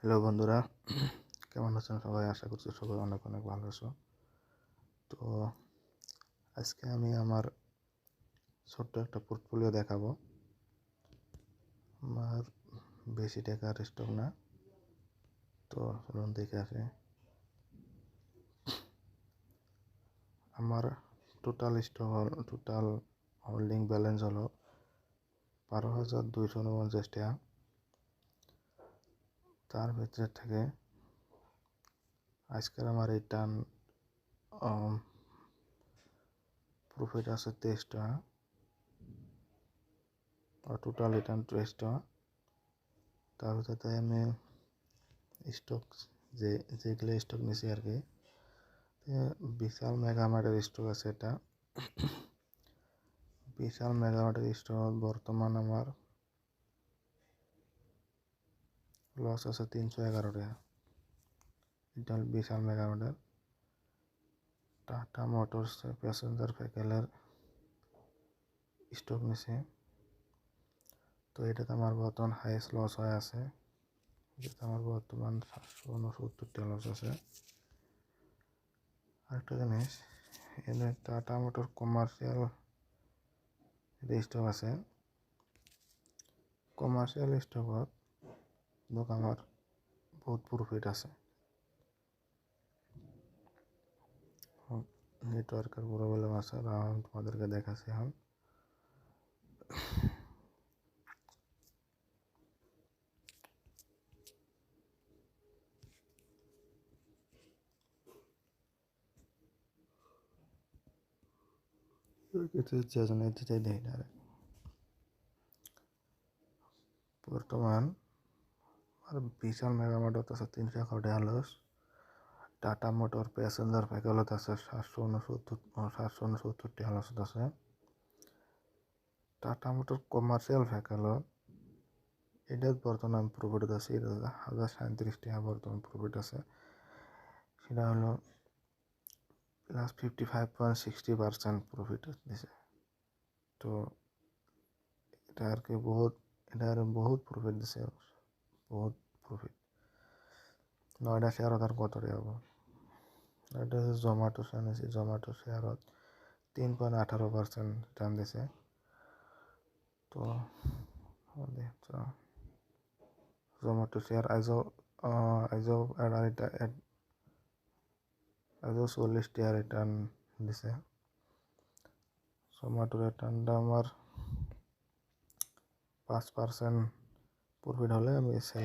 Hello বন্ধুরা, কেমন আছেন সবাই? আশা করছি সবাই অনেক অনেক ভালো আছো। তো আজকে আমি আমার ছোট্ট একটা পোর্টফোলিও দেখাবো। আমার বেশি টাকার স্টক না, তো চলুন দেখে আসি। আমার টোটাল হোল্ডিং ব্যালেন্স হলো 12,249 টাকা। তার ভিতরে থেকে আজকের আমার রিটার্ন প্রফিট আছে 23 টাকা, আর টোটাল রিটার্ন 23 টাকা। তার ভিতরে আমি স্টক যেগুলো স্টক নিছি আর কি, বিশাল মেগামার্টের স্টক আছে। এটা বিশাল মেগামার্টের স্টক বর্তমান আমার লস আছে 311 টাকা। এটা বিশাল মেগামার্টের। টাটা মোটরস প্যাসেঞ্জার ভেহিকেলের স্টক নিছে, তো এটাতে আমার বর্তমান হাইয়েস্ট লস হয়ে আছে। যেটা আমার বর্তমান 769 টাকা লস আছে। আরেকটা জিনিস, এখানে টাটা মোটর কমার্শিয়াল স্টক আছে। কমার্শিয়াল স্টকত আমার বহুত প্রফিট আছে। নেটওয়ার্কের প্রবলেম আছে, আমি তোমাদেরকে দেখাচ্ছি এখন। বর্তমান আর বিশাল মেগামার্টত আছে 311 টাকা লস। টাটা মোটর প্যাসেঞ্জার ভেহিকেলত আছে 769 টাকা লসত আছে। টাটা মোটর কমার্শিয়াল ভেহিকেলত এটাত বর্তমান প্রফিট আছে 1,037 টাকা বর্তমান প্রফিট আছে। সেটা হলো প্লাস 55.60% প্রফিট দিছে। তো এটা আর কি বহুত প্রফিট দিছে, বহুত প্রফিট। 9টা শেয়ারত আর কত হবো। এটা জোম্যাটো শেয়ার নিয়েছি, জোম্যাটো শেয়ারত 3.18% রিটার্ন দিছে। তো জোম্যাটো শেয়ার আইজও 40 টাকা রিটার্ন দিছে। জোম্যাটো রিটার্নটা আমার 5% প্রফিট হলে আমি সেল